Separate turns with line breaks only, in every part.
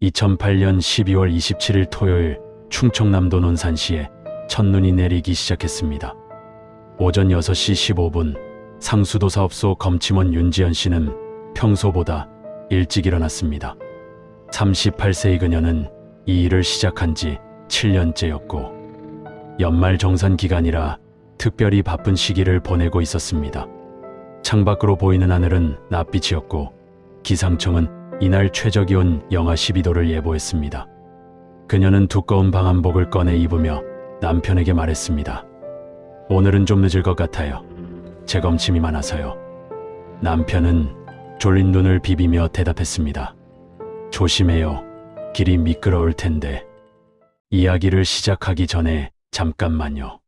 2008년 12월 27일 토요일 충청남도 논산시에 첫눈이 내리기 시작했습니다. 오전 6시 15분 상수도 사업소 검침원 윤지연 씨는 평소보다 일찍 일어났습니다. 38세의 그녀는 이 일을 시작한 지 7년째였고 연말 정산 기간이라 특별히 바쁜 시기를 보내고 있었습니다. 창밖으로 보이는 하늘은 낯빛이었고 기상청은 이날 최저기온 영하 12도를 예보했습니다. 그녀는 두꺼운 방한복을 꺼내 입으며 남편에게 말했습니다. 오늘은 좀 늦을 것 같아요. 재검침이 많아서요. 남편은 졸린 눈을 비비며 대답했습니다. 조심해요. 길이 미끄러울 텐데. 이야기를 시작하기 전에 잠깐만요.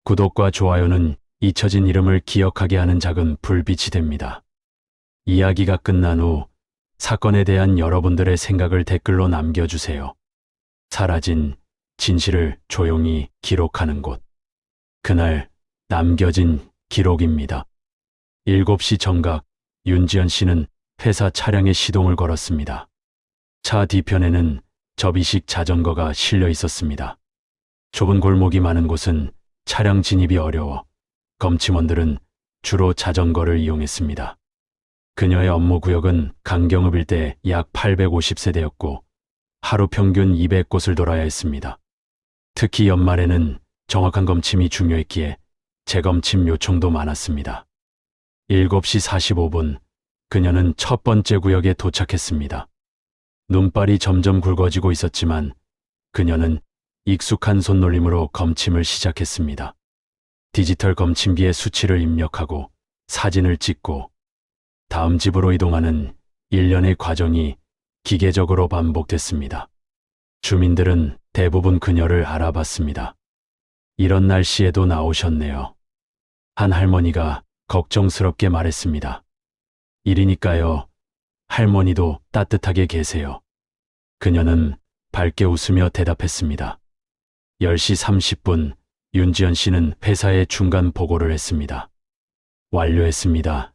구독과 좋아요는 잊혀진 이름을 기억하게 하는 작은 불빛이 됩니다. 이야기가 끝난 후 사건에 대한 여러분들의 생각을 댓글로 남겨주세요. 사라진 진실을 조용히 기록하는 곳. 그날 남겨진 기록입니다. 7시 정각 윤지연 씨는 회사 차량에 시동을 걸었습니다. 차 뒤편에는 접이식 자전거가 실려 있었습니다. 좁은 골목이 많은 곳은 차량 진입이 어려워 검침원들은 주로 자전거를 이용했습니다. 그녀의 업무 구역은 강경읍 일대 약 850세대였고 하루 평균 200곳을 돌아야 했습니다. 특히 연말에는 정확한 검침이 중요했기에 재검침 요청도 많았습니다. 7시 45분 그녀는 첫 번째 구역에 도착했습니다. 눈발이 점점 굵어지고 있었지만 그녀는 익숙한 손놀림으로 검침을 시작했습니다. 디지털 검침기에 수치를 입력하고 사진을 찍고 다음 집으로 이동하는 일련의 과정이 기계적으로 반복됐습니다. 주민들은 대부분 그녀를 알아봤습니다. 이런 날씨에도 나오셨네요. 한 할머니가 걱정스럽게 말했습니다. 일이니까요. 할머니도 따뜻하게 계세요. 그녀는 밝게 웃으며 대답했습니다. 10시 30분 윤지연 씨는 회사에 중간 보고를 했습니다. 완료했습니다.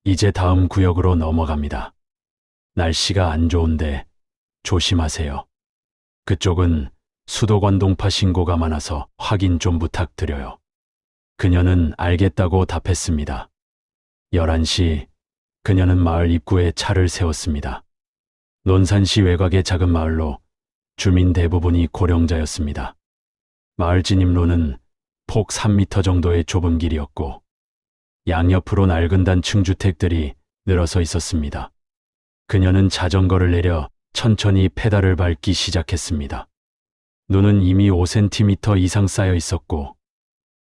이제 다음 구역으로 넘어갑니다. 날씨가 안 좋은데 조심하세요. 그쪽은 수도관동파 신고가 많아서 확인 좀 부탁드려요. 그녀는 알겠다고 답했습니다. 11시 그녀는 마을 입구에 차를 세웠습니다. 논산시 외곽의 작은 마을로 주민 대부분이 고령자였습니다. 마을 진입로는 폭 3m 정도의 좁은 길이었고 양옆으로 낡은 단층 주택들이 늘어서 있었습니다. 그녀는 자전거를 내려 천천히 페달을 밟기 시작했습니다. 눈은 이미 5cm 이상 쌓여 있었고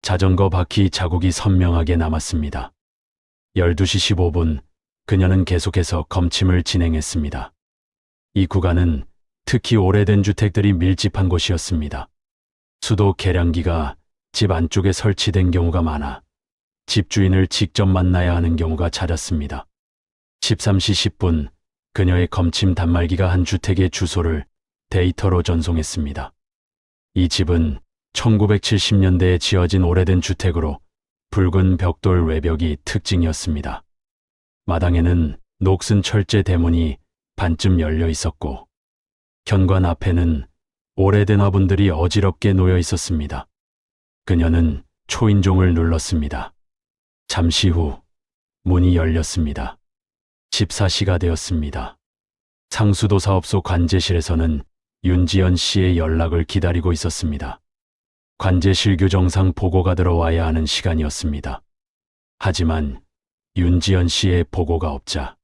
자전거 바퀴 자국이 선명하게 남았습니다. 12시 15분 그녀는 계속해서 검침을 진행했습니다. 이 구간은 특히 오래된 주택들이 밀집한 곳이었습니다. 수도 계량기가 집 안쪽에 설치된 경우가 많아 집주인을 직접 만나야 하는 경우가 잦았습니다. 13시 10분 그녀의 검침 단말기가 한 주택의 주소를 데이터로 전송했습니다. 이 집은 1970년대에 지어진 오래된 주택으로 붉은 벽돌 외벽이 특징이었습니다. 마당에는 녹슨 철제 대문이 반쯤 열려 있었고 현관 앞에는 오래된 화분들이 어지럽게 놓여 있었습니다. 그녀는 초인종을 눌렀습니다. 잠시 후 문이 열렸습니다. 14시가 되었습니다. 상수도 사업소 관제실에서는 윤지연 씨의 연락을 기다리고 있었습니다. 관제실 규정상 보고가 들어와야 하는 시간이었습니다. 하지만 윤지연 씨의 보고가 없자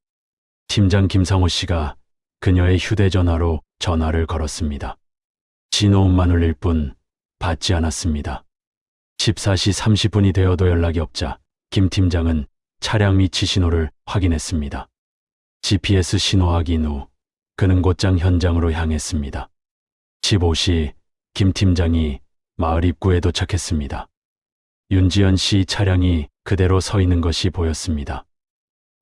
팀장 김상호 씨가 그녀의 휴대전화로 전화를 걸었습니다. 진호음만 울릴 뿐 받지 않았습니다. 14시 30분이 되어도 연락이 없자 김 팀장은 차량 위치 신호를 확인했습니다. GPS 신호 확인 후 그는 곧장 현장으로 향했습니다. 15시 김 팀장이 마을 입구에 도착했습니다. 윤지연 씨 차량이 그대로 서 있는 것이 보였습니다.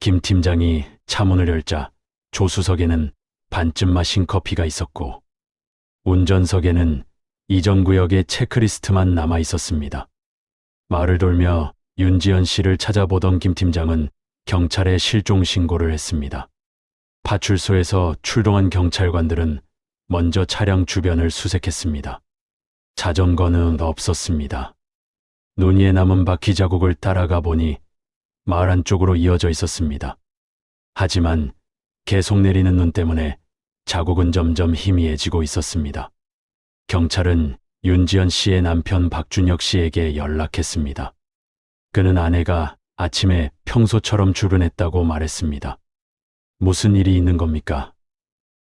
김 팀장이 차문을 열자 조수석에는 반쯤 마신 커피가 있었고 운전석에는 이전 구역의 체크리스트만 남아 있었습니다. 마을을 돌며 윤지연 씨를 찾아보던 김 팀장은 경찰에 실종 신고를 했습니다. 파출소에서 출동한 경찰관들은 먼저 차량 주변을 수색했습니다. 자전거는 없었습니다. 눈 위에 남은 바퀴 자국을 따라가 보니 마을 안쪽으로 이어져 있었습니다. 하지만 계속 내리는 눈 때문에 자국은 점점 희미해지고 있었습니다. 경찰은 윤지연 씨의 남편 박준혁 씨에게 연락했습니다. 그는 아내가 아침에 평소처럼 출근했다고 말했습니다. 무슨 일이 있는 겁니까?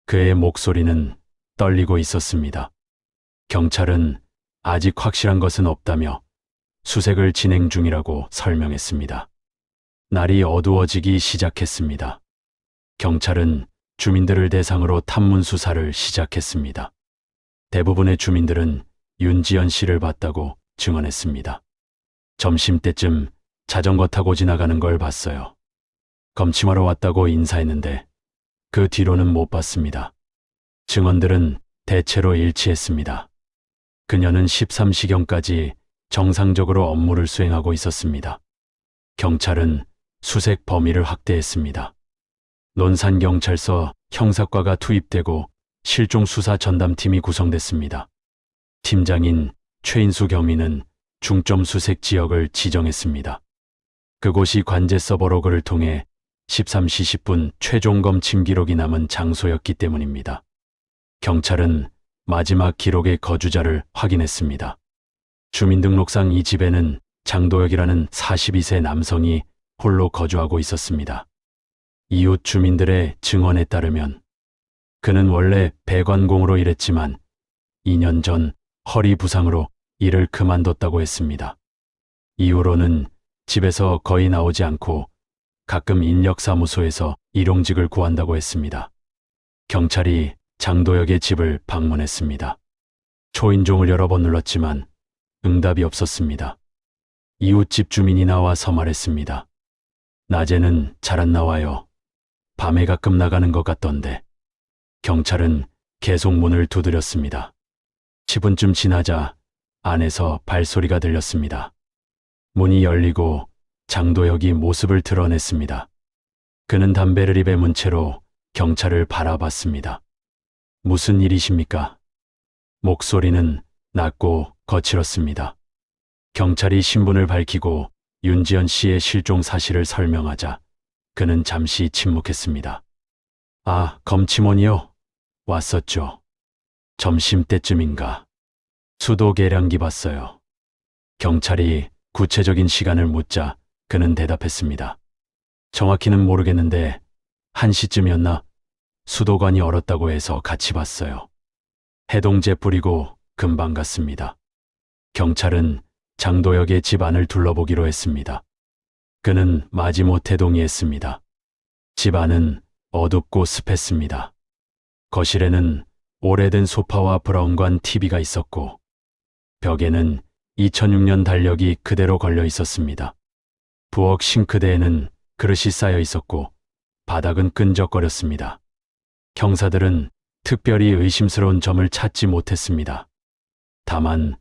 그의 목소리는 떨리고 있었습니다. 경찰은 아직 확실한 것은 없다며 수색을 진행 중이라고 설명했습니다. 날이 어두워지기 시작했습니다. 경찰은 주민들을 대상으로 탐문 수사를 시작했습니다. 대부분의 주민들은 윤지연 씨를 봤다고 증언했습니다. 점심때쯤 자전거 타고 지나가는 걸 봤어요. 검침하러 왔다고 인사했는데 그 뒤로는 못 봤습니다. 증언들은 대체로 일치했습니다. 그녀는 13시경까지 정상적으로 업무를 수행하고 있었습니다. 경찰은 수색 범위를 확대했습니다. 논산경찰서 형사과가 투입되고 실종수사 전담팀이 구성됐습니다. 팀장인 최인수 경위는 중점 수색 지역을 지정했습니다. 그곳이 관제 서버 로그를 통해 13시 10분 최종 검침 기록이 남은 장소였기 때문입니다. 경찰은 마지막 기록의 거주자를 확인했습니다. 주민등록상 이 집에는 장도혁이라는 42세 남성이 홀로 거주하고 있었습니다. 이웃 주민들의 증언에 따르면 그는 원래 배관공으로 일했지만 2년 전 허리 부상으로 일을 그만뒀다고 했습니다. 이후로는 집에서 거의 나오지 않고 가끔 인력사무소에서 일용직을 구한다고 했습니다. 경찰이 장도혁의 집을 방문했습니다. 초인종을 여러 번 눌렀지만 응답이 없었습니다. 이웃집 주민이 나와서 말했습니다. 낮에는 잘 안 나와요. 밤에 가끔 나가는 것 같던데. 경찰은 계속 문을 두드렸습니다. 10분쯤 지나자 안에서 발소리가 들렸습니다. 문이 열리고 장도혁이 모습을 드러냈습니다. 그는 담배를 입에 문 채로 경찰을 바라봤습니다. 무슨 일이십니까? 목소리는 낮고 거칠었습니다. 경찰이 신분을 밝히고 윤지연 씨의 실종 사실을 설명하자 그는 잠시 침묵했습니다. 아, 검침원이요? 왔었죠. 점심때쯤인가. 수도 계량기 봤어요. 경찰이 구체적인 시간을 묻자 그는 대답했습니다. 정확히는 모르겠는데 1시쯤이었나? 수도관이 얼었다고 해서 같이 봤어요. 해동제 뿌리고 금방 갔습니다. 경찰은 장도혁의 집 안을 둘러보기로 했습니다. 그는 마지못해 동의했습니다. 집 안은 어둡고 습했습니다. 거실에는 오래된 소파와 브라운관 TV가 있었고 벽에는 2006년 달력이 그대로 걸려 있었습니다. 부엌 싱크대에는 그릇이 쌓여 있었고 바닥은 끈적거렸습니다. 형사들은 특별히 의심스러운 점을 찾지 못했습니다. 다만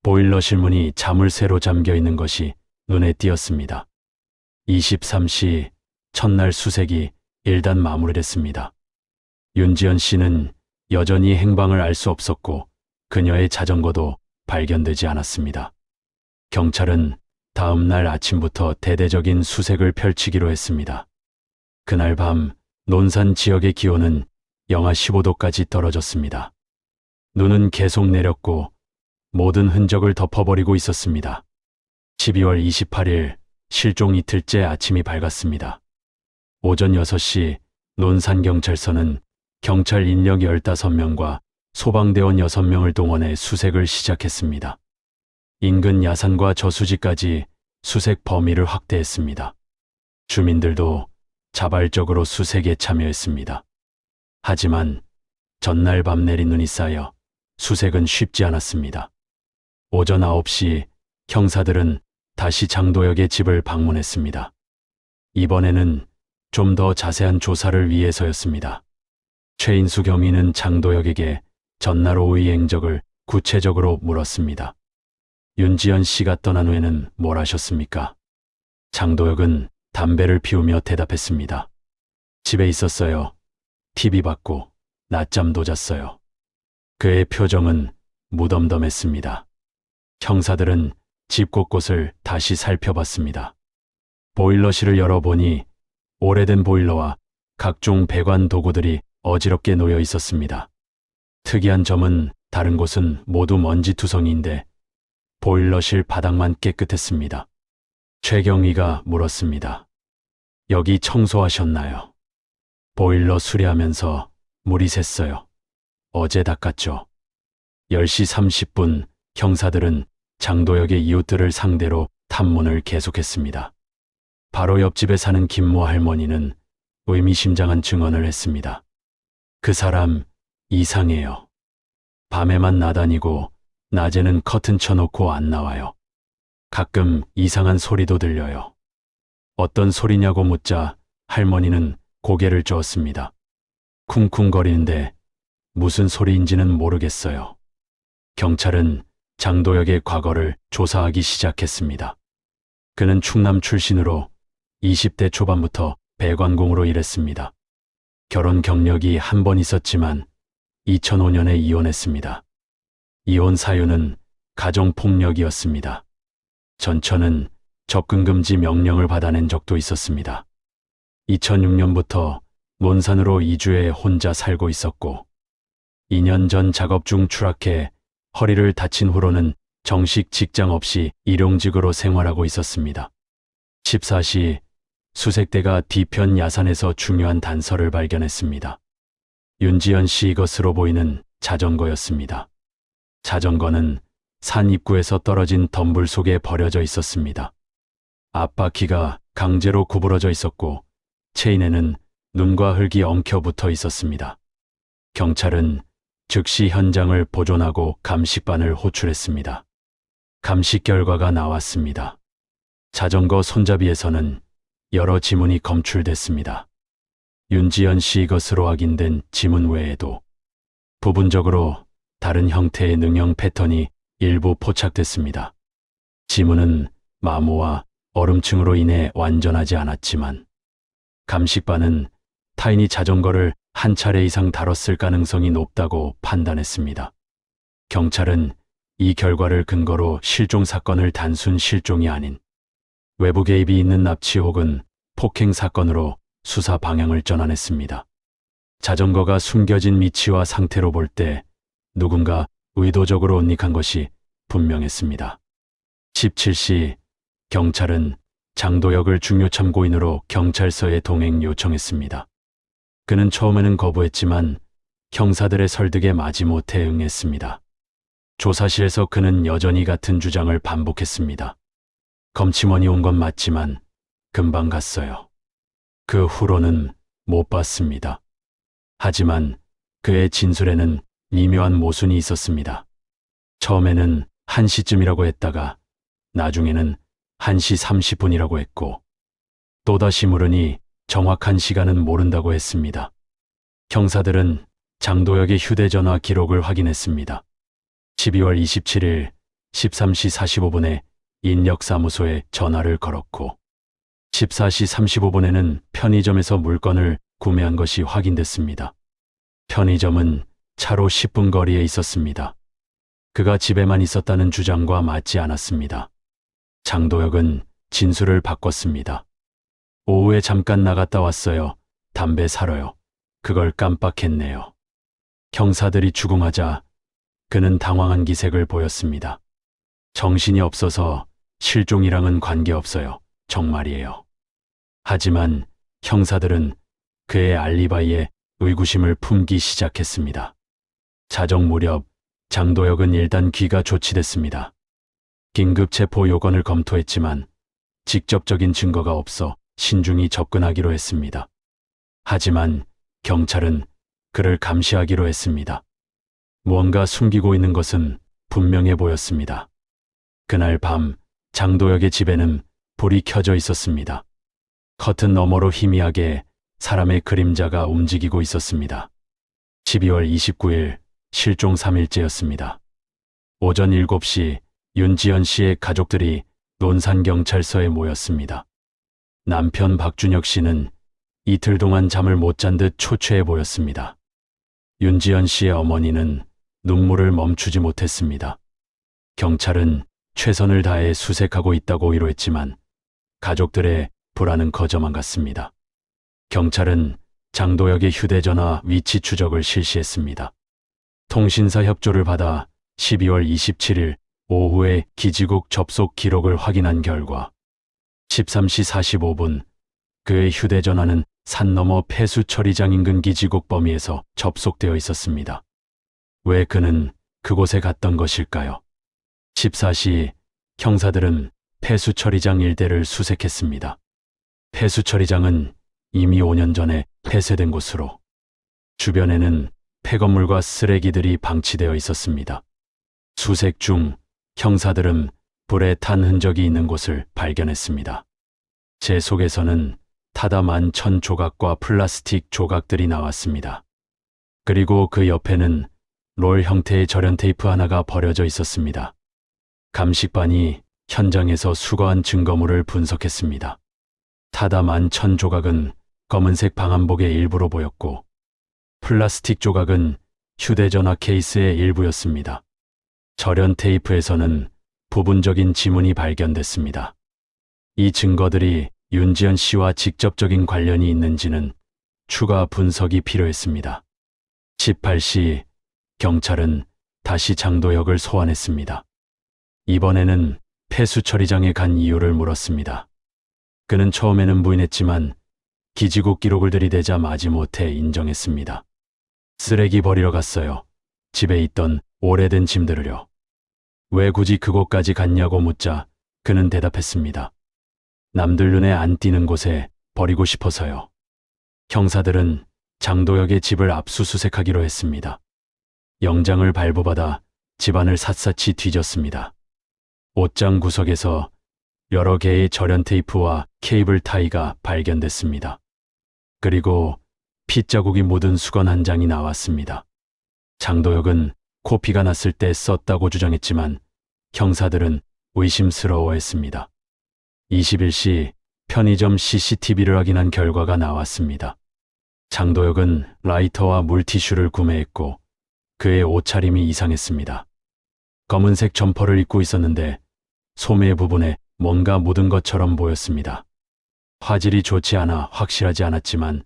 보일러실 문이 자물쇠로 잠겨 있는 것이 눈에 띄었습니다. 23시 첫날 수색이 일단 마무리됐습니다. 윤지연 씨는 여전히 행방을 알 수 없었고 그녀의 자전거도 발견되지 않았습니다. 경찰은 다음 날 아침부터 대대적인 수색을 펼치기로 했습니다. 그날 밤 논산 지역의 기온은 영하 15도까지 떨어졌습니다. 눈은 계속 내렸고 모든 흔적을 덮어버리고 있었습니다. 12월 28일 실종 이틀째 아침이 밝았습니다. 오전 6시 논산경찰서는 경찰 인력 15명과 소방대원 6명을 동원해 수색을 시작했습니다. 인근 야산과 저수지까지 수색 범위를 확대했습니다. 주민들도 자발적으로 수색에 참여했습니다. 하지만 전날 밤 내린 눈이 쌓여 수색은 쉽지 않았습니다. 오전 9시 형사들은 다시 장도혁의 집을 방문했습니다. 이번에는 좀 더 자세한 조사를 위해서였습니다. 최인수 경위는 장도혁에게 전날 오후의 행적을 구체적으로 물었습니다. 윤지연 씨가 떠난 후에는 뭘 하셨습니까? 장도혁은 담배를 피우며 대답했습니다. 집에 있었어요. TV 봤고 낮잠도 잤어요. 그의 표정은 무덤덤했습니다. 형사들은 집 곳곳을 다시 살펴봤습니다. 보일러실을 열어보니 오래된 보일러와 각종 배관 도구들이 어지럽게 놓여 있었습니다. 특이한 점은 다른 곳은 모두 먼지투성이인데 보일러실 바닥만 깨끗했습니다. 최경위가 물었습니다. 여기 청소하셨나요? 보일러 수리하면서 물이 샜어요. 어제 닦았죠. 10시 30분 형사들은 장도역의 이웃들을 상대로 탐문을 계속했습니다. 바로 옆집에 사는 김모 할머니는 의미심장한 증언을 했습니다. 그 사람 이상해요. 밤에만 나다니고 낮에는 커튼 쳐놓고 안 나와요. 가끔 이상한 소리도 들려요. 어떤 소리냐고 묻자 할머니는 고개를 저었습니다. 쿵쿵거리는데 무슨 소리인지는 모르겠어요. 경찰은 장도역의 과거를 조사하기 시작했습니다. 그는 충남 출신으로 20대 초반부터 배관공으로 일했습니다. 결혼 경력이 한 번 있었지만 2005년에 이혼했습니다. 이혼 사유는 가정폭력이었습니다. 전처는 접근금지 명령을 받아낸 적도 있었습니다. 2006년부터 논산으로 이주해 혼자 살고 있었고 2년 전 작업 중 추락해 허리를 다친 후로는 정식 직장 없이 일용직으로 생활하고 있었습니다. 14시 수색대가 뒤편 야산에서 중요한 단서를 발견했습니다. 윤지연 씨 것으로 보이는 자전거였습니다. 자전거는 산 입구에서 떨어진 덤불 속에 버려져 있었습니다. 앞바퀴가 강제로 구부러져 있었고 체인에는 눈과 흙이 엉켜 붙어 있었습니다. 경찰은 즉시 현장을 보존하고 감식반을 호출했습니다. 감식 결과가 나왔습니다. 자전거 손잡이에서는 여러 지문이 검출됐습니다. 윤지연 씨 것으로 확인된 지문 외에도 부분적으로 다른 형태의 능형 패턴이 일부 포착됐습니다. 지문은 마모와 얼음층으로 인해 완전하지 않았지만 감식반은 타인이 자전거를 한 차례 이상 다뤘을 가능성이 높다고 판단했습니다. 경찰은 이 결과를 근거로 실종 사건을 단순 실종이 아닌 외부 개입이 있는 납치 혹은 폭행 사건으로 수사 방향을 전환했습니다. 자전거가 숨겨진 위치와 상태로 볼 때 누군가 의도적으로 은닉한 것이 분명했습니다. 17시 경찰은 장도역을 중요 참고인으로 경찰서에 동행 요청했습니다. 그는 처음에는 거부했지만 형사들의 설득에 마지못해 응했습니다. 조사실에서 그는 여전히 같은 주장을 반복했습니다. 검침원이 온 건 맞지만 금방 갔어요. 그 후로는 못 봤습니다. 하지만 그의 진술에는 미묘한 모순이 있었습니다. 처음에는 1시쯤이라고 했다가 나중에는 1시 30분이라고 했고 또다시 물으니 정확한 시간은 모른다고 했습니다. 형사들은 장도역의 휴대전화 기록을 확인했습니다. 12월 27일 13시 45분에 인력사무소에 전화를 걸었고 14시 35분에는 편의점에서 물건을 구매한 것이 확인됐습니다. 편의점은 차로 10분 거리에 있었습니다. 그가 집에만 있었다는 주장과 맞지 않았습니다. 장도역은 진술을 바꿨습니다. 오후에 잠깐 나갔다 왔어요. 담배 사러요. 그걸 깜빡했네요. 형사들이 추궁하자 그는 당황한 기색을 보였습니다. 정신이 없어서 실종이랑은 관계없어요. 정말이에요. 하지만 형사들은 그의 알리바이에 의구심을 품기 시작했습니다. 자정 무렵 장도역은 일단 귀가 조치됐습니다. 긴급 체포 요건을 검토했지만 직접적인 증거가 없어 신중히 접근하기로 했습니다. 하지만 경찰은 그를 감시하기로 했습니다. 무언가 숨기고 있는 것은 분명해 보였습니다. 그날 밤 장도역의 집에는 불이 켜져 있었습니다. 커튼 너머로 희미하게 사람의 그림자가 움직이고 있었습니다. 12월 29일 실종 3일째였습니다. 오전 7시 윤지연 씨의 가족들이 논산경찰서에 모였습니다. 남편 박준혁 씨는 이틀 동안 잠을 못 잔 듯 초췌해 보였습니다. 윤지연 씨의 어머니는 눈물을 멈추지 못했습니다. 경찰은 최선을 다해 수색하고 있다고 위로했지만 가족들의 불안은 거저만 갔습니다. 경찰은 장도혁의 휴대전화 위치 추적을 실시했습니다. 통신사 협조를 받아 12월 27일 오후에 기지국 접속 기록을 확인한 결과 13시 45분 그의 휴대전화는 산 너머 폐수 처리장 인근 기지국 범위에서 접속되어 있었습니다. 왜 그는 그곳에 갔던 것일까요? 14시 형사들은 폐수 처리장 일대를 수색했습니다. 폐수 처리장은 이미 5년 전에 폐쇄된 곳으로 주변에는 폐건물과 쓰레기들이 방치되어 있었습니다. 수색 중 형사들은 불에 탄 흔적이 있는 곳을 발견했습니다. 제 속에서는 타다 11,000 조각과 플라스틱 조각들이 나왔습니다. 그리고 그 옆에는 롤 형태의 절연 테이프 하나가 버려져 있었습니다. 감식반이 현장에서 수거한 증거물을 분석했습니다. 타다 11,000 조각은 검은색 방한복의 일부로 보였고 플라스틱 조각은 휴대전화 케이스의 일부였습니다. 절연 테이프에서는 부분적인 지문이 발견됐습니다. 이 증거들이 윤지연 씨와 직접적인 관련이 있는지는 추가 분석이 필요했습니다. 18시 경찰은 다시 장도혁을 소환했습니다. 이번에는 폐수 처리장에 간 이유를 물었습니다. 그는 처음에는 부인했지만 기지국 기록을 들이대자 마지못해 인정했습니다. 쓰레기 버리러 갔어요. 집에 있던 오래된 짐들을요. 왜 굳이 그곳까지 갔냐고 묻자 그는 대답했습니다. 남들 눈에 안 띄는 곳에 버리고 싶어서요. 형사들은 장도혁의 집을 압수수색하기로 했습니다. 영장을 발부받아 집안을 샅샅이 뒤졌습니다. 옷장 구석에서 여러 개의 절연 테이프와 케이블 타이가 발견됐습니다. 그리고 핏자국이 묻은 수건 한 장이 나왔습니다. 장도혁은 코피가 났을 때 썼다고 주장했지만 형사들은 의심스러워했습니다. 21시 편의점 CCTV를 확인한 결과가 나왔습니다. 장도혁은 라이터와 물티슈를 구매했고 그의 옷차림이 이상했습니다. 검은색 점퍼를 입고 있었는데 소매 부분에 뭔가 묻은 것처럼 보였습니다. 화질이 좋지 않아 확실하지 않았지만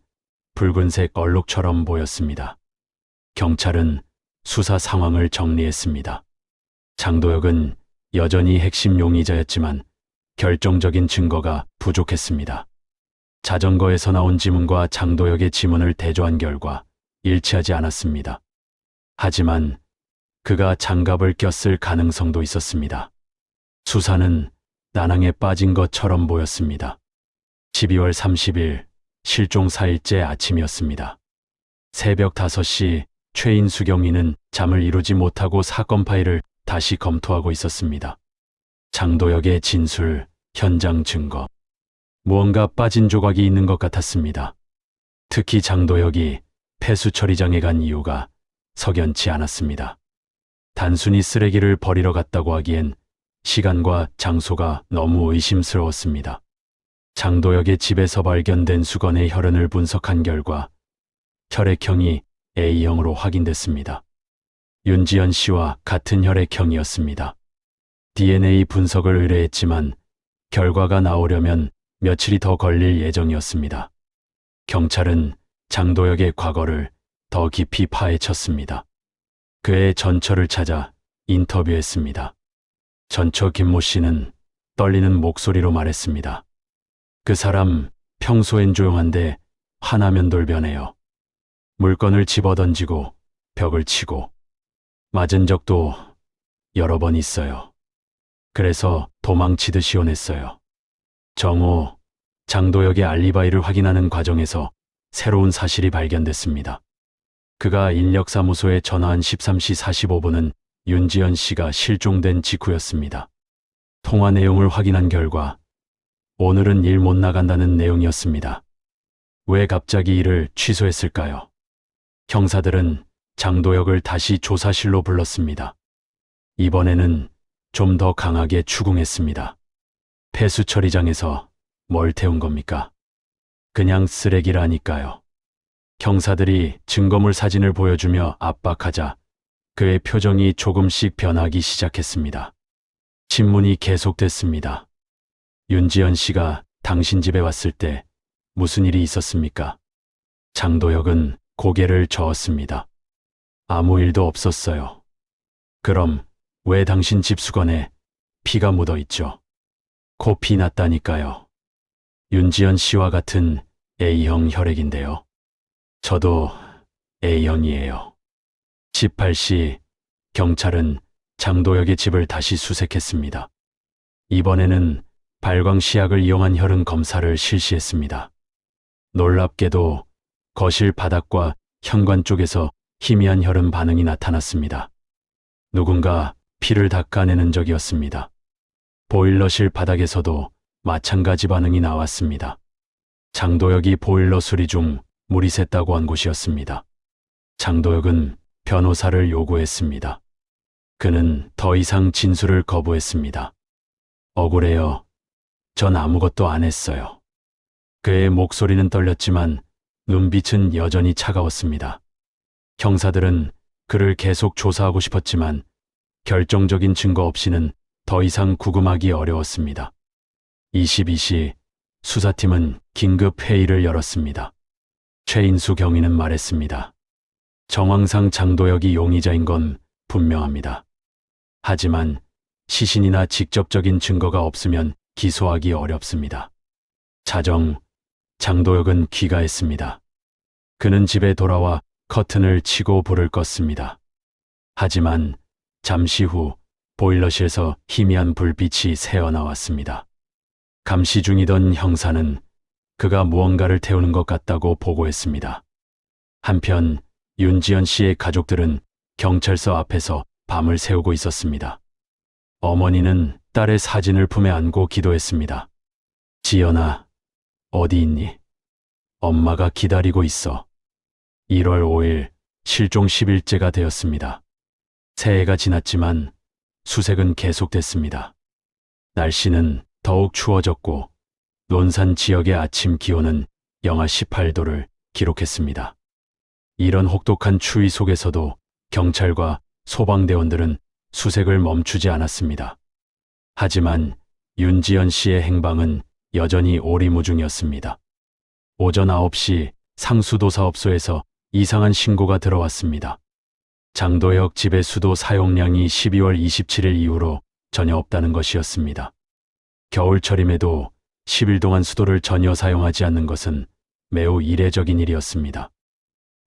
붉은색 얼룩처럼 보였습니다. 경찰은 수사 상황을 정리했습니다. 장도혁은 여전히 핵심 용의자였지만 결정적인 증거가 부족했습니다. 자전거에서 나온 지문과 장도혁의 지문을 대조한 결과 일치하지 않았습니다. 하지만 그가 장갑을 꼈을 가능성도 있었습니다. 수사는 난항에 빠진 것처럼 보였습니다. 12월 30일 실종 4일째 아침이었습니다. 새벽 5시 최인수 경위는 잠을 이루지 못하고 사건 파일을 다시 검토하고 있었습니다. 장도혁의 진술, 현장 증거, 무언가 빠진 조각이 있는 것 같았습니다. 특히 장도혁이 폐수 처리장에 간 이유가 석연치 않았습니다. 단순히 쓰레기를 버리러 갔다고 하기엔 시간과 장소가 너무 의심스러웠습니다. 장도혁의 집에서 발견된 수건의 혈흔을 분석한 결과 혈액형이 A형으로 확인됐습니다. 윤지연 씨와 같은 혈액형이었습니다. DNA 분석을 의뢰했지만 결과가 나오려면 며칠이 더 걸릴 예정이었습니다. 경찰은 장도혁의 과거를 더 깊이 파헤쳤습니다. 그의 전처를 찾아 인터뷰했습니다. 전처 김모 씨는 떨리는 목소리로 말했습니다. 그 사람 평소엔 조용한데 화나면 돌변해요. 물건을 집어던지고 벽을 치고 맞은 적도 여러 번 있어요. 그래서 도망치듯이 혼냈어요. 정오, 장도혁의 알리바이를 확인하는 과정에서 새로운 사실이 발견됐습니다. 그가 인력사무소에 전화한 13시 45분은 윤지연 씨가 실종된 직후였습니다. 통화 내용을 확인한 결과 오늘은 일 못 나간다는 내용이었습니다. 왜 갑자기 일을 취소했을까요? 형사들은 장도혁을 다시 조사실로 불렀습니다. 이번에는 좀 더 강하게 추궁했습니다. 폐수 처리장에서 뭘 태운 겁니까? 그냥 쓰레기라니까요. 형사들이 증거물 사진을 보여주며 압박하자 그의 표정이 조금씩 변하기 시작했습니다. 신문이 계속됐습니다. 윤지연 씨가 당신 집에 왔을 때 무슨 일이 있었습니까? 장도혁은 고개를 저었습니다. 아무 일도 없었어요. 그럼 왜 당신 집 수건에 피가 묻어 있죠? 코피 났다니까요. 윤지연 씨와 같은 A형 혈액인데요. 저도 A형이에요. 18시 경찰은 장도혁의 집을 다시 수색했습니다. 이번에는 발광 시약을 이용한 혈흔 검사를 실시했습니다. 놀랍게도 거실 바닥과 현관 쪽에서 희미한 혈흔 반응이 나타났습니다. 누군가 피를 닦아내는 적이었습니다. 보일러실 바닥에서도 마찬가지 반응이 나왔습니다. 장도혁이 보일러 수리 중 물이 샜다고 한 곳이었습니다. 장도혁은 변호사를 요구했습니다. 그는 더 이상 진술을 거부했습니다. 억울해요. 전 아무것도 안 했어요. 그의 목소리는 떨렸지만 눈빛은 여전히 차가웠습니다. 형사들은 그를 계속 조사하고 싶었지만 결정적인 증거 없이는 더 이상 구금하기 어려웠습니다. 22시 수사팀은 긴급 회의를 열었습니다. 최인수 경위는 말했습니다. 정황상 장도혁이 용의자인 건 분명합니다. 하지만 시신이나 직접적인 증거가 없으면 기소하기 어렵습니다. 자정, 장도혁은 귀가했습니다. 그는 집에 돌아와 커튼을 치고 불을 껐습니다. 하지만 잠시 후 보일러실에서 희미한 불빛이 새어나왔습니다. 감시 중이던 형사는 그가 무언가를 태우는 것 같다고 보고했습니다. 한편 윤지연 씨의 가족들은 경찰서 앞에서 밤을 새우고 있었습니다. 어머니는 딸의 사진을 품에 안고 기도했습니다. 지연아, 어디 있니? 엄마가 기다리고 있어. 1월 5일 실종 10일째가 되었습니다. 새해가 지났지만 수색은 계속됐습니다. 날씨는 더욱 추워졌고 논산 지역의 아침 기온은 영하 18도를 기록했습니다. 이런 혹독한 추위 속에서도 경찰과 소방대원들은 수색을 멈추지 않았습니다. 하지만 윤지연 씨의 행방은 여전히 오리무중이었습니다. 오전 9시 상수도 사업소에서 이상한 신고가 들어왔습니다. 장도혁 집의 수도 사용량이 12월 27일 이후로 전혀 없다는 것이었습니다. 겨울철임에도 10일 동안 수도를 전혀 사용하지 않는 것은 매우 이례적인 일이었습니다.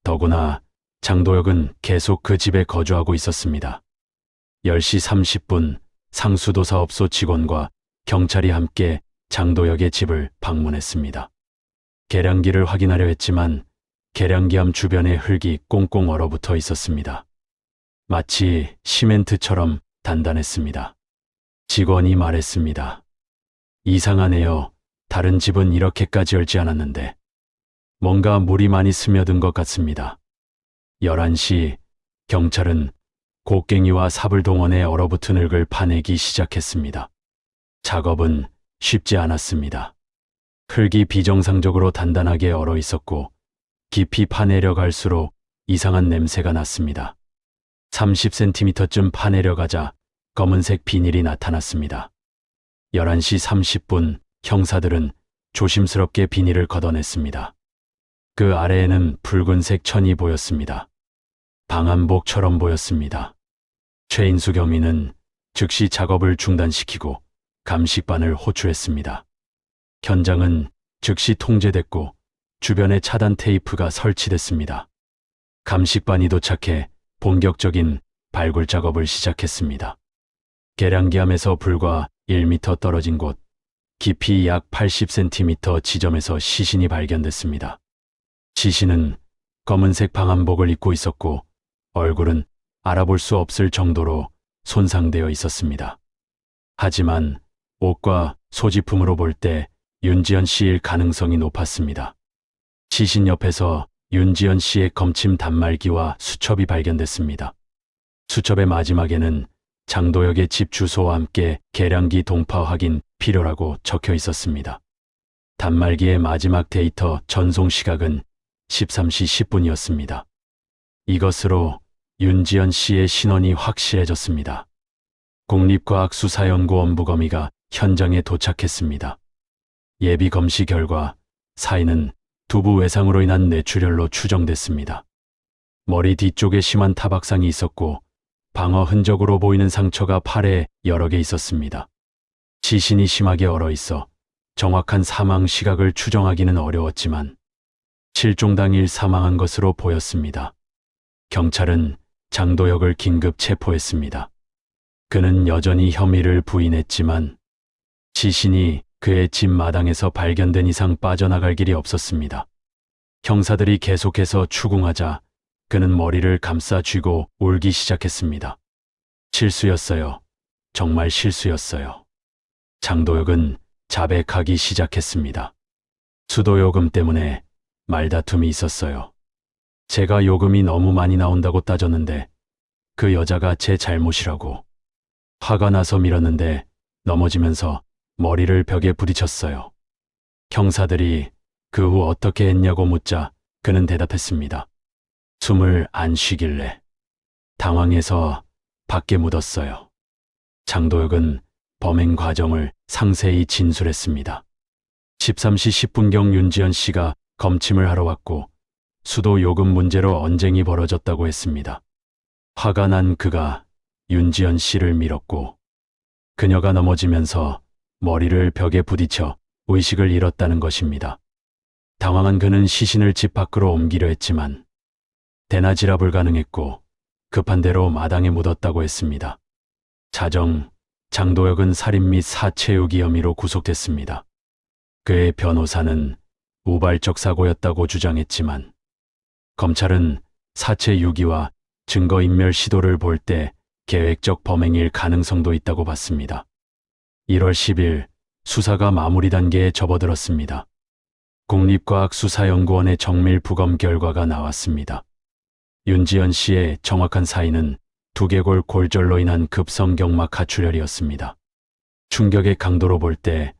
더구나 장도혁은 계속 그 집에 거주하고 있었습니다. 10시 30분 상수도 사업소 직원과 경찰이 함께 장도혁의 집을 방문했습니다. 계량기를 확인하려 했지만 계량기암 주변에 흙이 꽁꽁 얼어붙어 있었습니다. 마치 시멘트처럼 단단했습니다. 직원이 말했습니다. 이상하네요. 다른 집은 이렇게까지 얼지 않았는데 뭔가 물이 많이 스며든 것 같습니다. 11시 경찰은 곡괭이와 삽을 동원해 얼어붙은 흙을 파내기 시작했습니다. 작업은 쉽지 않았습니다. 흙이 비정상적으로 단단하게 얼어 있었고 깊이 파내려 갈수록 이상한 냄새가 났습니다. 30cm쯤 파내려가자 검은색 비닐이 나타났습니다. 11시 30분 형사들은 조심스럽게 비닐을 걷어냈습니다. 그 아래에는 붉은색 천이 보였습니다. 방한복처럼 보였습니다. 최인수 경위는 즉시 작업을 중단시키고 감식반을 호출했습니다. 현장은 즉시 통제됐고 주변에 차단 테이프가 설치됐습니다. 감식반이 도착해 본격적인 발굴 작업을 시작했습니다. 계량기암에서 불과 1m 떨어진 곳, 깊이 약 80cm 지점에서 시신이 발견됐습니다. 시신은 검은색 방한복을 입고 있었고 얼굴은 알아볼 수 없을 정도로 손상되어 있었습니다. 하지만 옷과 소지품으로 볼 때 윤지연 씨일 가능성이 높았습니다. 시신 옆에서 윤지연 씨의 검침 단말기와 수첩이 발견됐습니다. 수첩의 마지막에는 장도혁의 집 주소와 함께 계량기 동파 확인 필요라고 적혀 있었습니다. 단말기의 마지막 데이터 전송 시각은 13시 10분이었습니다. 이것으로 윤지연 씨의 신원이 확실해졌습니다. 국립과학수사연구원 부검의가 현장에 도착했습니다. 예비 검시 결과 사인은 두부 외상으로 인한 뇌출혈로 추정됐습니다. 머리 뒤쪽에 심한 타박상이 있었고 방어 흔적으로 보이는 상처가 팔에 여러 개 있었습니다. 시신이 심하게 얼어 있어 정확한 사망 시각을 추정하기는 어려웠지만 실종 당일 사망한 것으로 보였습니다. 경찰은 장도혁을 긴급 체포했습니다. 그는 여전히 혐의를 부인했지만 시신이 그의 집 마당에서 발견된 이상 빠져나갈 길이 없었습니다. 형사들이 계속해서 추궁하자 그는 머리를 감싸 쥐고 울기 시작했습니다. 실수였어요. 정말 실수였어요. 장도혁은 자백하기 시작했습니다. 수도요금 때문에 말다툼이 있었어요. 제가 요금이 너무 많이 나온다고 따졌는데 그 여자가 제 잘못이라고. 화가 나서 밀었는데 넘어지면서 머리를 벽에 부딪혔어요. 형사들이 그 후 어떻게 했냐고 묻자 그는 대답했습니다. 숨을 안 쉬길래. 당황해서 밖에 묻었어요. 장도혁은 범행 과정을 상세히 진술했습니다. 13시 10분경 윤지연 씨가 검침을 하러 왔고 수도 요금 문제로 언쟁이 벌어졌다고 했습니다. 화가 난 그가 윤지연 씨를 밀었고 그녀가 넘어지면서 머리를 벽에 부딪혀 의식을 잃었다는 것입니다. 당황한 그는 시신을 집 밖으로 옮기려 했지만 대낮이라 불가능했고 급한 대로 마당에 묻었다고 했습니다. 자정 장도혁은 살인 및 사체유기 혐의로 구속됐습니다. 그의 변호사는 우발적 사고였다고 주장했지만 검찰은 사체유기와 증거인멸 시도를 볼 때 계획적 범행일 가능성도 있다고 봤습니다. 1월 10일 수사가 마무리 단계에 접어들었습니다. 국립과학수사연구원의 정밀 부검 결과가 나왔습니다. 윤지연 씨의 정확한 사인은 두개골 골절로 인한 급성경막 가출혈이었습니다. 충격의 강도로 볼 때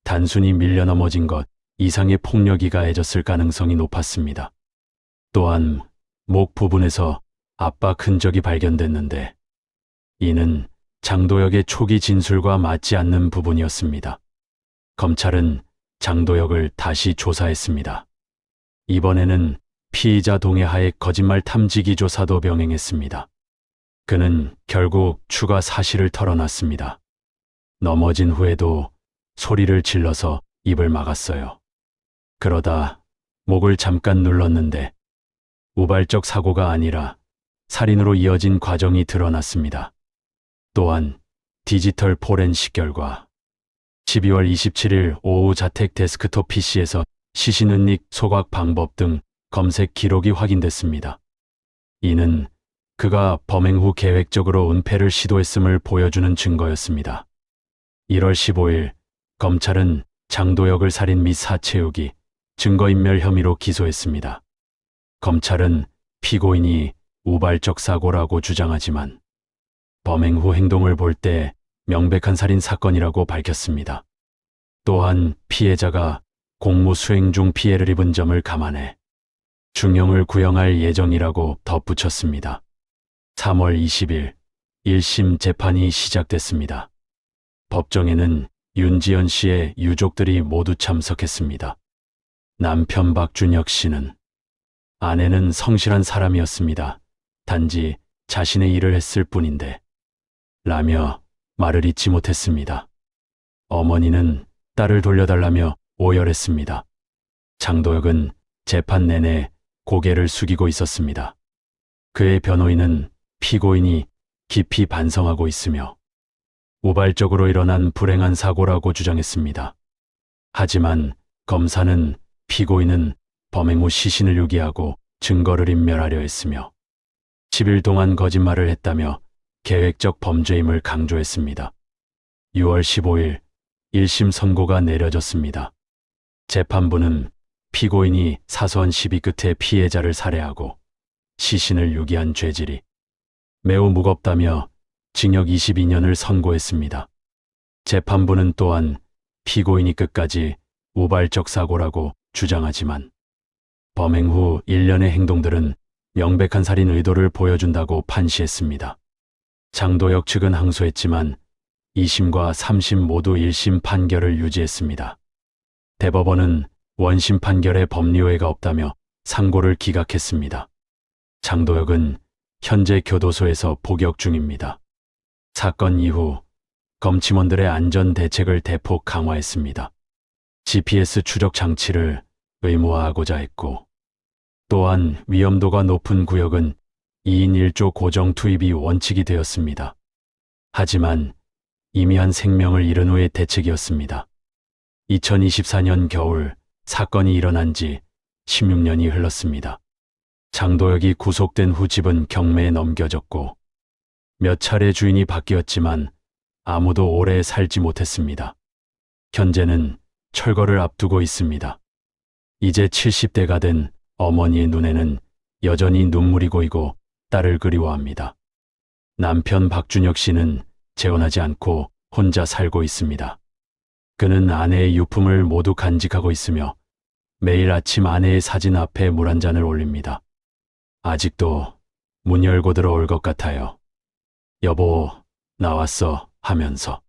단순히 밀려 넘어진 것 이상의 폭력이 가해졌을 가능성이 높았습니다. 또한 목 부분에서 압박 흔적이 발견됐는데 이는 장도혁의 초기 진술과 맞지 않는 부분이었습니다. 검찰은 장도혁을 다시 조사했습니다. 이번에는 피의자 동의하에 거짓말 탐지기 조사도 병행했습니다. 그는 결국 추가 사실을 털어놨습니다. 넘어진 후에도 소리를 질러서 입을 막았어요. 그러다 목을 잠깐 눌렀는데 우발적 사고가 아니라 살인으로 이어진 과정이 드러났습니다. 또한 디지털 포렌식 결과 12월 27일 오후 자택 데스크톱 PC에서 시신 은닉 소각 방법 등 검색 기록이 확인됐습니다. 이는 그가 범행 후 계획적으로 은폐를 시도했음을 보여주는 증거였습니다. 1월 15일 검찰은 장도혁을 살인 및 사체유기, 증거인멸 혐의로 기소했습니다. 검찰은 피고인이 우발적 사고라고 주장하지만 범행 후 행동을 볼 때 명백한 살인 사건이라고 밝혔습니다. 또한 피해자가 공무 수행 중 피해를 입은 점을 감안해 중형을 구형할 예정이라고 덧붙였습니다. 3월 20일 1심 재판이 시작됐습니다. 법정에는 윤지연 씨의 유족들이 모두 참석했습니다. 남편 박준혁 씨는 아내는 성실한 사람이었습니다. 단지 자신의 일을 했을 뿐인데 라며 말을 잇지 못했습니다. 어머니는 딸을 돌려달라며 오열했습니다. 장도혁은 재판 내내 고개를 숙이고 있었습니다. 그의 변호인은 피고인이 깊이 반성하고 있으며 우발적으로 일어난 불행한 사고라고 주장했습니다. 하지만 검사는 피고인은 범행 후 시신을 유기하고 증거를 인멸하려 했으며 10일 동안 거짓말을 했다며 계획적 범죄임을 강조했습니다. 6월 15일 1심 선고가 내려졌습니다. 재판부는 피고인이 사소한 시비 끝에 피해자를 살해하고 시신을 유기한 죄질이 매우 무겁다며 징역 22년을 선고했습니다. 재판부는 또한 피고인이 끝까지 우발적 사고라고 주장하지만 범행 후 일련의 행동들은 명백한 살인 의도를 보여준다고 판시했습니다. 장도혁 측은 항소했지만 2심과 3심 모두 1심 판결을 유지했습니다. 대법원은 원심 판결에 법리오해가 없다며 상고를 기각했습니다. 장도혁은 현재 교도소에서 복역 중입니다. 사건 이후 검침원들의 안전 대책을 대폭 강화했습니다. GPS 추적 장치를 의무화하고자 했고, 또한 위험도가 높은 구역은 2인 1조 고정 투입이 원칙이 되었습니다. 하지만 이미 한 생명을 잃은 후의 대책이었습니다. 2024년 겨울 사건이 일어난 지 16년이 흘렀습니다. 장도혁이 구속된 후 집은 경매에 넘겨졌고 몇 차례 주인이 바뀌었지만 아무도 오래 살지 못했습니다. 현재는 철거를 앞두고 있습니다. 이제 70대가 된 어머니의 눈에는 여전히 눈물이 고이고 딸을 그리워합니다. 남편 박준혁 씨는 재혼하지 않고 혼자 살고 있습니다. 그는 아내의 유품을 모두 간직하고 있으며 매일 아침 아내의 사진 앞에 물 한 잔을 올립니다. 아직도 문 열고 들어올 것 같아요. 여보, 나왔어 하면서.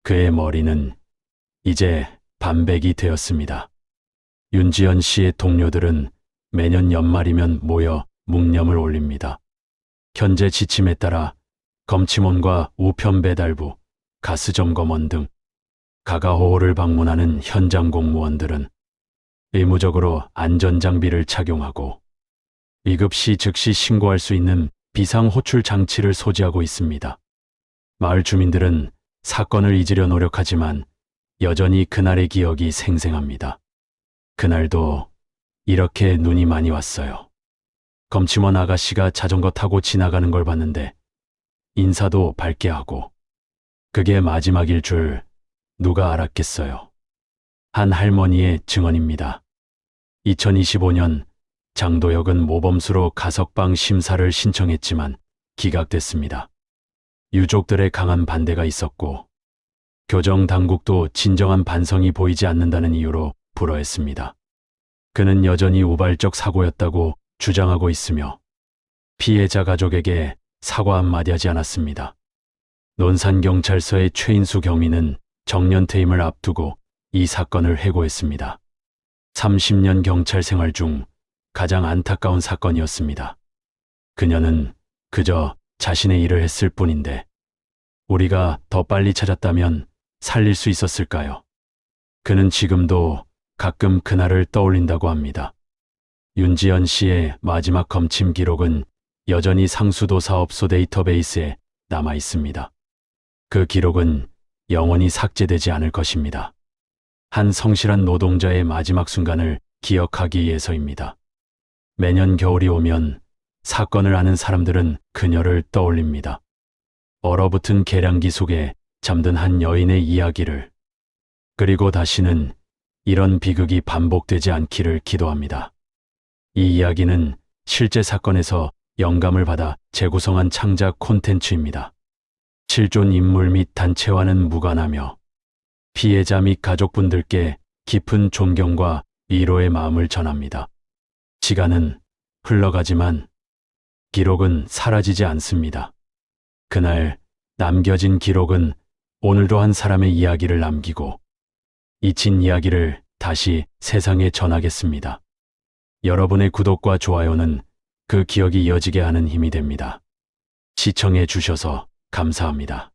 그의 머리는 이제 반백이 되었습니다. 윤지연 씨의 동료들은 매년 연말이면 모여 묵념을 올립니다. 현재 지침에 따라 검침원과 우편 배달부, 가스점검원 등 가가호호를 방문하는 현장 공무원들은 의무적으로 안전장비를 착용하고 위급 시 즉시 신고할 수 있는 비상호출 장치를 소지하고 있습니다. 마을 주민들은 사건을 잊으려 노력하지만 여전히 그날의 기억이 생생합니다. 그날도 이렇게 눈이 많이 왔어요. 검침원 아가씨가 자전거 타고 지나가는 걸 봤는데 인사도 밝게 하고, 그게 마지막일 줄 누가 알았겠어요. 한 할머니의 증언입니다. 2025년 장도혁은 모범수로 가석방 심사를 신청했지만 기각됐습니다. 유족들의 강한 반대가 있었고 교정 당국도 진정한 반성이 보이지 않는다는 이유로 불허했습니다. 그는 여전히 우발적 사고였다고 주장하고 있으며 피해자 가족에게 사과 한마디 하지 않았습니다. 논산경찰서의 최인수 경위는 정년퇴임을 앞두고 이 사건을 해고했습니다. 30년 경찰 생활 중 가장 안타까운 사건이었습니다. 그녀는 그저 자신의 일을 했을 뿐인데 우리가 더 빨리 찾았다면 살릴 수 있었을까요? 그는 지금도 가끔 그날을 떠올린다고 합니다. 윤지연 씨의 마지막 검침 기록은 여전히 상수도 사업소 데이터베이스에 남아 있습니다. 그 기록은 영원히 삭제되지 않을 것입니다. 한 성실한 노동자의 마지막 순간을 기억하기 위해서입니다. 매년 겨울이 오면 사건을 아는 사람들은 그녀를 떠올립니다. 얼어붙은 계량기 속에 잠든 한 여인의 이야기를, 그리고 다시는 이런 비극이 반복되지 않기를 기도합니다. 이 이야기는 실제 사건에서 영감을 받아 재구성한 창작 콘텐츠입니다. 실존 인물 및 단체와는 무관하며 피해자 및 가족분들께 깊은 존경과 위로의 마음을 전합니다. 시간은 흘러가지만 기록은 사라지지 않습니다. 그날 남겨진 기록은 오늘도 한 사람의 이야기를 남기고 잊힌 이야기를 다시 세상에 전하겠습니다. 여러분의 구독과 좋아요는 그 기억이 이어지게 하는 힘이 됩니다. 시청해 주셔서 감사합니다.